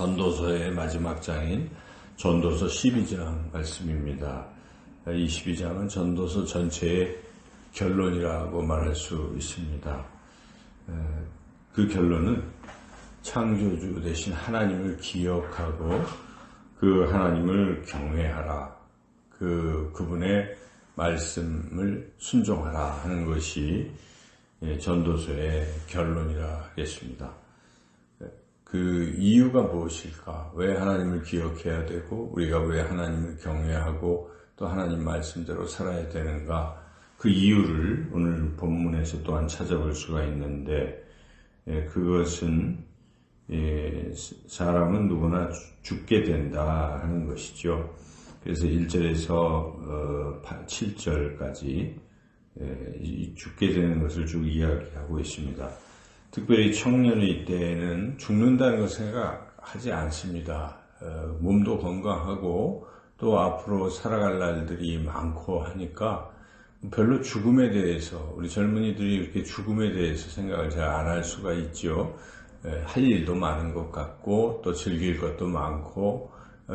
전도서의 마지막 장인 전도서 12장 말씀입니다. 이 12장은 전도서 전체의 결론이라고 말할 수 있습니다. 그 결론은 창조주 대신 하나님을 기억하고 그 하나님을 경외하라, 그분의 말씀을 순종하라 하는 것이 전도서의 결론이라 하겠습니다. 그 이유가 무엇일까? 왜 하나님을 기억해야 되고 우리가 왜 하나님을 경외하고 또 하나님 말씀대로 살아야 되는가? 그 이유를 오늘 본문에서 또한 찾아볼 수가 있는데, 그것은 사람은 누구나 죽게 된다 하는 것이죠. 그래서 1절에서 7절까지 죽게 되는 것을 쭉 이야기하고 있습니다. 특별히 청년의 때에는 죽는다는 것을 생각하지 않습니다. 몸도 건강하고 또 앞으로 살아갈 날들이 많고 하니까 별로 죽음에 대해서, 우리 젊은이들이 이렇게 죽음에 대해서 생각을 잘 안 할 수가 있죠. 할 일도 많은 것 같고 또 즐길 것도 많고,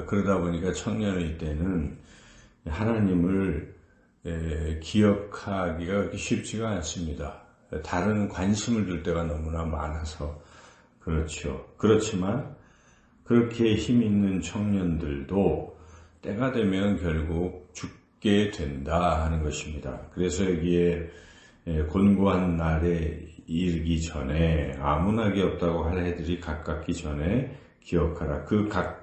그러다 보니까 청년의 때는 하나님을 기억하기가 그렇게 쉽지가 않습니다. 다른 관심을 둘 때가 너무나 많아서 그렇죠. 그렇지만 그렇게 힘 있는 청년들도 때가 되면 결국 죽게 된다 하는 것입니다. 그래서 여기에 곤고한 날에 이르기 전에, 아무나게 없다고 할 해들이 가깝기 전에 기억하라.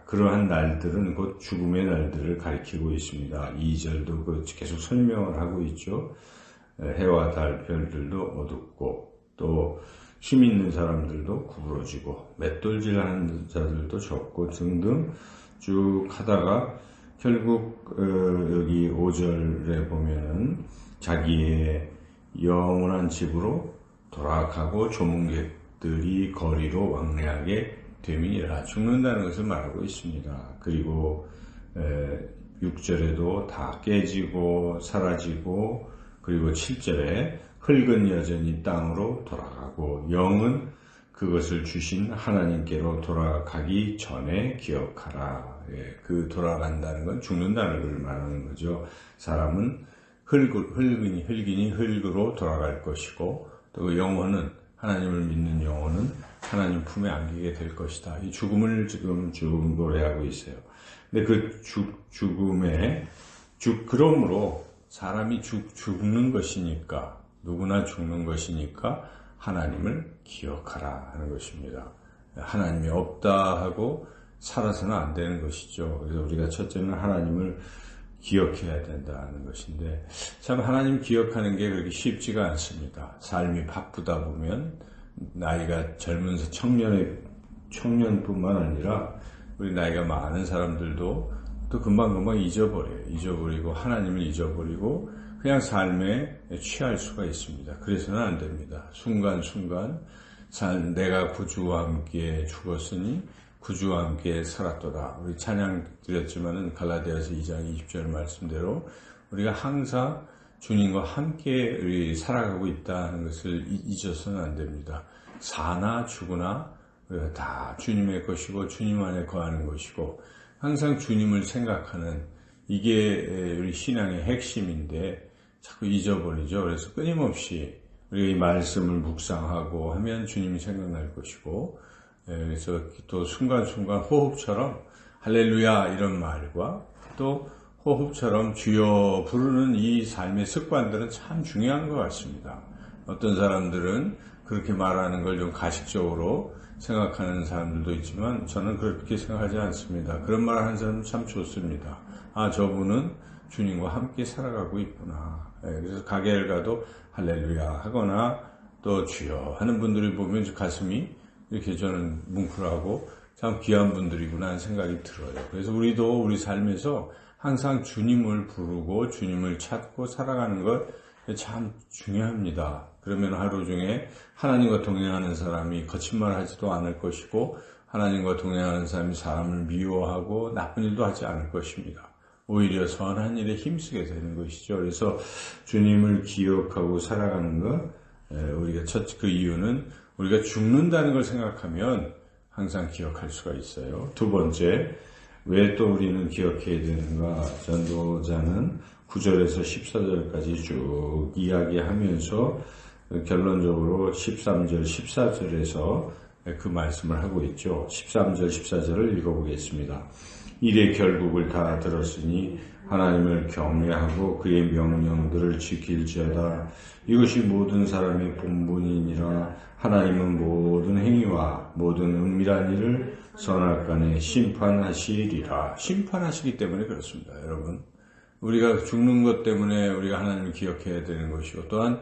그러한 날들은 곧 죽음의 날들을 가리키고 있습니다. 2절도 계속 설명을 하고 있죠. 해와 달, 별들도 어둡고 또 힘 있는 사람들도 구부러지고 맷돌질하는 자들도 적고 등등 쭉 하다가 결국 여기 5절에 보면은 자기의 영원한 집으로 돌아가고 조문객들이 거리로 왕래하게 됨이니라. 죽는다는 것을 말하고 있습니다. 그리고 6절에도 다 깨지고 사라지고, 그리고 7절에 흙은 여전히 땅으로 돌아가고 영은 그것을 주신 하나님께로 돌아가기 전에 기억하라. 그 돌아간다는 건 죽는다는 걸 말하는 거죠. 사람은 흙이니 흙으로 돌아갈 것이고, 또 영혼은, 하나님을 믿는 영혼은 하나님 품에 안기게 될 것이다. 이 죽음을 지금 쭉 노래하고 있어요. 근데 그 그러므로 사람이 죽는 것이니까, 누구나 죽는 것이니까 하나님을 기억하라 하는 것입니다. 하나님이 없다 하고 살아서는 안 되는 것이죠. 그래서 우리가 첫째는 하나님을 기억해야 된다는 것인데, 참 하나님 기억하는 게 그렇게 쉽지가 않습니다. 삶이 바쁘다 보면 나이가 젊은서 청년뿐만 아니라 우리 나이가 많은 사람들도 또 금방금방 잊어버리고 하나님을 잊어버리고 그냥 삶에 취할 수가 있습니다. 그래서는 안 됩니다. 순간순간 내가 구주와 함께 죽었으니 구주와 함께 살았도다. 우리 찬양 드렸지만은 갈라디아서 2장 20절 말씀대로 우리가 항상 주님과 함께 우리 살아가고 있다는 것을 잊어서는 안 됩니다. 사나 죽으나 우리가 다 주님의 것이고 주님 안에 거하는 것이고, 항상 주님을 생각하는, 이게 우리 신앙의 핵심인데 자꾸 잊어버리죠. 그래서 끊임없이 우리가 이 말씀을 묵상하고 하면 주님이 생각날 것이고, 그래서 또 순간순간 호흡처럼 할렐루야 이런 말과 또 호흡처럼 주여 부르는 이 삶의 습관들은 참 중요한 것 같습니다. 어떤 사람들은 그렇게 말하는 걸 좀 가식적으로 생각하는 사람들도 있지만 저는 그렇게 생각하지 않습니다. 그런 말 하는 사람은 참 좋습니다. 아, 저분은 주님과 함께 살아가고 있구나. 그래서 가게를 가도 할렐루야 하거나 또 주여 하는 분들을 보면 가슴이 이렇게 저는 뭉클하고 참 귀한 분들이구나 하는 생각이 들어요. 그래서 우리도 우리 삶에서 항상 주님을 부르고 주님을 찾고 살아가는 것 참 중요합니다. 그러면 하루 중에 하나님과 동행하는 사람이 거친 말 하지도 않을 것이고, 하나님과 동행하는 사람이 사람을 미워하고 나쁜 일도 하지 않을 것입니다. 오히려 선한 일에 힘쓰게 되는 것이죠. 그래서 주님을 기억하고 살아가는 것, 우리가 그 이유는 우리가 죽는다는 걸 생각하면 항상 기억할 수가 있어요. 두 번째, 왜 또 우리는 기억해야 되는가? 전도자는 9절에서 14절까지 쭉 이야기하면서 결론적으로 13절, 14절에서 그 말씀을 하고 있죠. 13절, 14절을 읽어보겠습니다. 이래 결국을 다 들었으니 하나님을 경외하고 그의 명령들을 지킬지어다. 이것이 모든 사람의 본분이니라. 하나님은 모든 행위와 모든 은밀한 일을 선악간에 심판하시리라. 심판하시기 때문에 그렇습니다. 여러분, 우리가 죽는 것 때문에 우리가 하나님을 기억해야 되는 것이고, 또한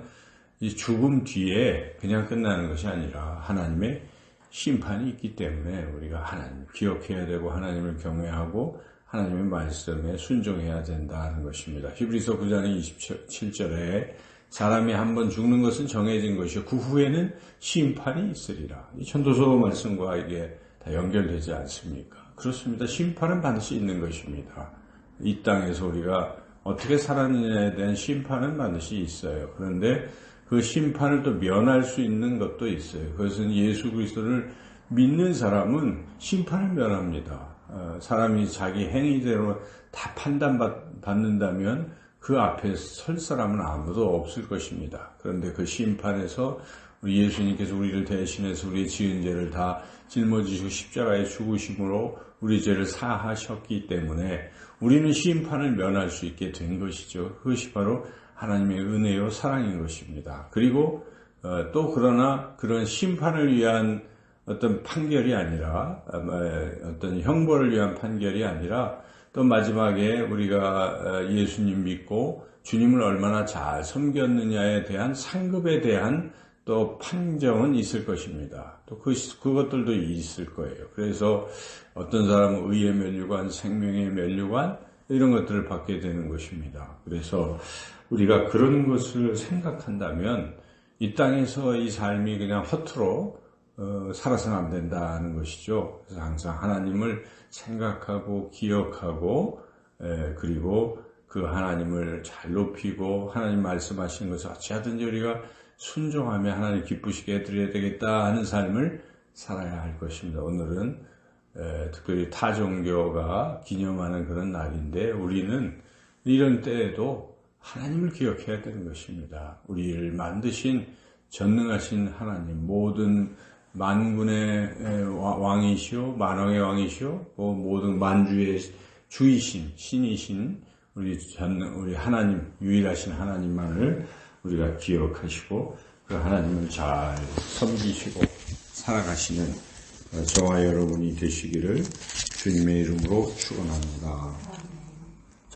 이 죽음 뒤에 그냥 끝나는 것이 아니라 하나님의 심판이 있기 때문에 우리가 하나님을 기억해야 되고 하나님을 경외하고 하나님의 말씀에 순종해야 된다는 것입니다. 히브리서 9장 27절에 사람이 한번 죽는 것은 정해진 것이요 그 후에는 심판이 있으리라. 이 전도서 말씀과 이게 다 연결되지 않습니까? 그렇습니다. 심판은 반드시 있는 것입니다. 이 땅에서 우리가 어떻게 살았느냐에 대한 심판은 반드시 있어요. 그런데 그 심판을 또 면할 수 있는 것도 있어요. 그것은 예수 그리스도를 믿는 사람은 심판을 면합니다. 사람이 자기 행위대로 다 판단받는다면 그 앞에 설 사람은 아무도 없을 것입니다. 그런데 그 심판에서 우리 예수님께서 우리를 대신해서 우리의 지은 죄를 다 짊어지시고 십자가에 죽으심으로 우리 죄를 사하셨기 때문에 우리는 심판을 면할 수 있게 된 것이죠. 그것이 바로 하나님의 은혜요 사랑인 것입니다. 그리고 또 그러나 그런 심판을 위한 어떤 판결이 아니라 어떤 형벌을 위한 판결이 아니라 또 마지막에 우리가 예수님 믿고 주님을 얼마나 잘 섬겼느냐에 대한 상급에 대한 또 판정은 있을 것입니다. 또 그것들도 있을 거예요. 그래서 어떤 사람은 의의 면류관, 생명의 면류관 이런 것들을 받게 되는 것입니다. 그래서 우리가 그런 것을 생각한다면 이 땅에서 이 삶이 그냥 허투루 살아서는 안 된다는 것이죠. 그래서 항상 하나님을 생각하고 기억하고 그리고 그 하나님을 잘 높이고 하나님 말씀하시는 것을 어찌하든지 우리가 순종하며 하나님 기쁘시게 해드려야 되겠다 하는 삶을 살아야 할 것입니다. 오늘은 특별히 타종교가 기념하는 그런 날인데 우리는 이런 때에도 하나님을 기억해야 되는 것입니다. 우리를 만드신 전능하신 하나님, 모든 만군의 왕이시오, 만왕의 왕이시오, 모든 만주의 주이신, 신이신 우리 하나님, 유일하신 하나님만을 우리가 기억하시고 그 하나님을 잘 섬기시고 살아가시는 저와 여러분이 되시기를 주님의 이름으로 축원합니다.